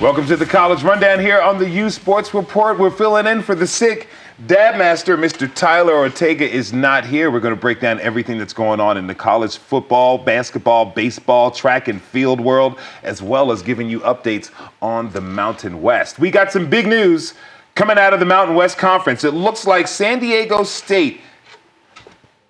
Welcome to the College Rundown here on the U Sports Report. We're filling in for the sick. Dad Master, Mr. Tyler Ortega, is not here. We're going to break down everything that's going on in the college football, basketball, baseball, track and field world, as well as giving you updates on the Mountain West. We got some big news coming out of the Mountain West Conference. It looks like San Diego State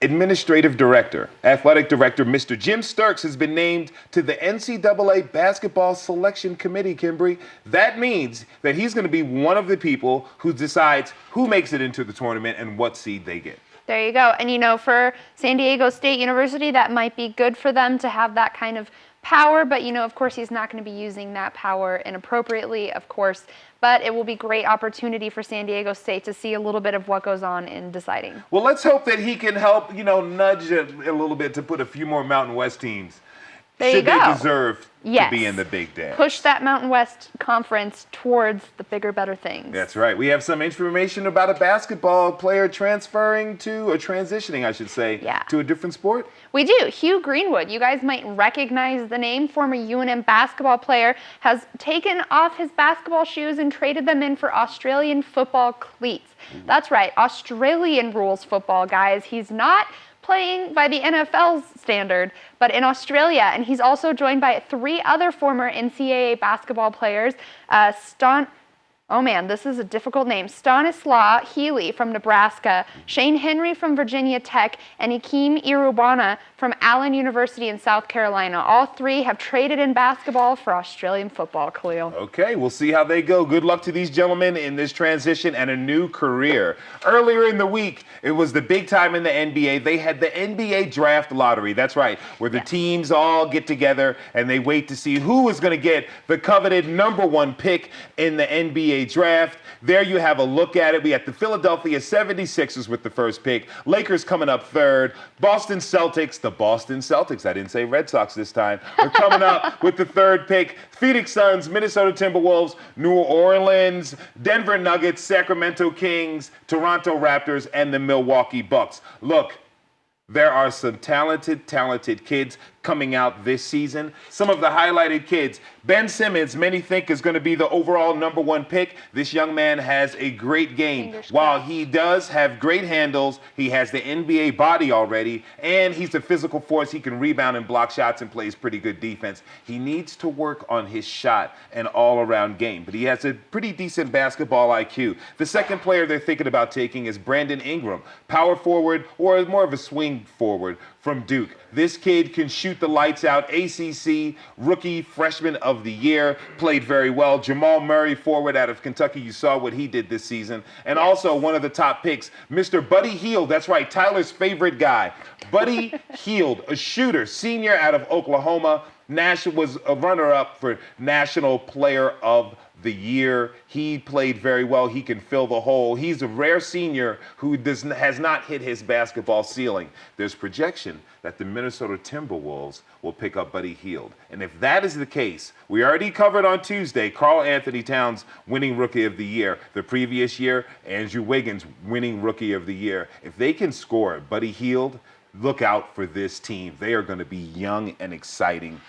Administrative Director, Athletic Director, Mr. Jim Sterks has been named to the NCAA Basketball Selection Committee, Kimberly. That means that he's going to be one of the people who decides who makes it into the tournament and what seed they get. There you go. And, you know, for San Diego State University, that might be good for them to have that kind of power. But, you know, of course, he's not going to be using that power inappropriately, of course. But it will be great opportunity for San Diego State to see a little bit of what goes on in deciding. Well, let's hope that he can help, nudge a little bit to put a few more Mountain West teams. There you go. Should they deserve to be in the Big Dance. Push that Mountain West Conference towards the bigger, better things. That's right. We have some information about a basketball player transferring to, or transitioning, I should say, to a different sport. We do. Hugh Greenwood, you guys might recognize the name. Former UNM basketball player has taken off his basketball shoes and traded them in for Australian football cleats. That's right. Australian rules football, guys. He's not playing by the NFL's standard, but in Australia. And he's also joined by 3 other former NCAA basketball players. This is a difficult name. Stanislaw Healy from Nebraska, Shane Henry from Virginia Tech, and Akeem Irubana from Allen University in South Carolina. All 3 have traded in basketball for Australian football, Khalil. Okay, we'll see how they go. Good luck to these gentlemen in this transition and a new career. Earlier in the week, it was the big time in the NBA. They had the NBA draft lottery. That's right, where the teams all get together and they wait to see who is going to get the coveted #1 pick in the NBA draft. There you have a look at it. We got the Philadelphia 76ers with the first pick. Lakers coming up 3rd. Boston Celtics, I didn't say Red Sox this time, are coming up with the 3rd pick. Phoenix Suns, Minnesota Timberwolves, New Orleans, Denver Nuggets, Sacramento Kings, Toronto Raptors, and the Milwaukee Bucks. Look, there are some talented kids coming out this season. Some of the highlighted kids. Ben Simmons, many think is going to be the overall #1 pick. This young man has a great game. While he does have great handles, he has the NBA body already, and he's a physical force. He can rebound and block shots and plays pretty good defense. He needs to work on his shot and all-around game, but he has a pretty decent basketball IQ. The second player they're thinking about taking is Brandon Ingram, power forward or more of a swing forward from Duke. This kid can shoot the lights out. ACC Rookie Freshman of the Year, played very well. Jamal Murray, forward out of Kentucky. You saw what he did this season. And also one of the top picks, Mr. Buddy Hield. That's right, Tyler's favorite guy. Buddy Hield, a shooter, senior out of Oklahoma. Nash was a runner-up for National Player of the Year. He played very well. He can fill the hole. He's a rare senior who has not hit his basketball ceiling. There's projection that the Minnesota Timberwolves will pick up Buddy Hield. And if that is the case, we already covered on Tuesday, Karl Anthony Towns winning Rookie of the Year. The previous year, Andrew Wiggins winning Rookie of the Year. If they can score Buddy Hield, look out for this team. They are going to be young and exciting.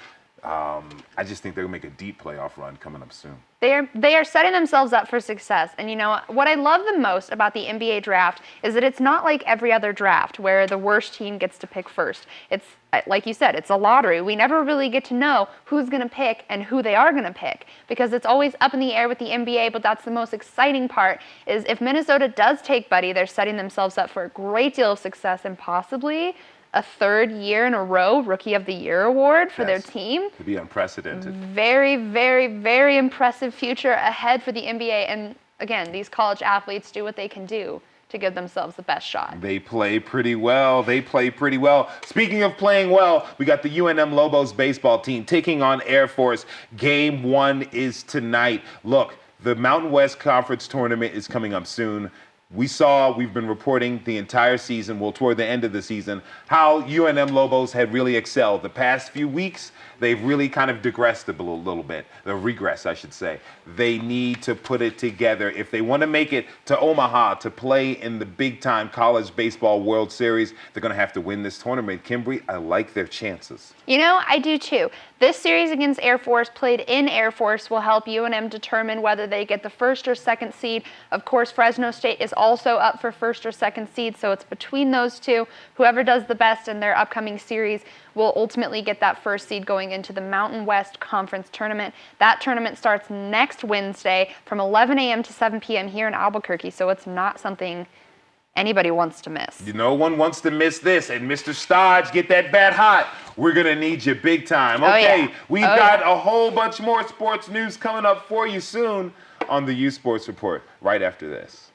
I just think they're going to make a deep playoff run coming up soon. They are setting themselves up for success. And, you know, what I love the most about the NBA draft is that it's not like every other draft where the worst team gets to pick first. It's, like you said, it's a lottery. We never really get to know who's going to pick and who they are going to pick because it's always up in the air with the NBA, but that's the most exciting part is if Minnesota does take Buddy, they're setting themselves up for a great deal of success and possibly a 3rd year in a row Rookie of the Year award for their team. To be unprecedented. Very, very, very impressive future ahead for the NBA. And again, these college athletes do what they can do to give themselves the best shot. They play pretty well. Speaking of playing well, we got the UNM Lobos baseball team taking on Air Force. Game 1 is tonight. Look, the Mountain West Conference tournament is coming up soon. we've been reporting the entire season, well, toward the end of the season, how UNM Lobos had really excelled. The past few weeks, they've really kind of digressed a little bit, regress, I should say. They need to put it together. If they want to make it to Omaha to play in the big-time College Baseball World Series, they're going to have to win this tournament. Kimberly, I like their chances. You know, I do too. This series against Air Force, played in Air Force, will help UNM determine whether they get the first or second seed. Of course, Fresno State is also up for first or second seed, so it's between those two. Whoever does the best in their upcoming series will ultimately get that first seed going into the Mountain West Conference Tournament. That tournament starts next Wednesday from 11 a.m. to 7 p.m. here in Albuquerque, so it's not something anybody wants to miss. No one wants to miss this. And Mr. Stodge, get that bat hot. We're going to need you big time. Okay, we've got a whole bunch more sports news coming up for you soon on the U Sports Report right after this.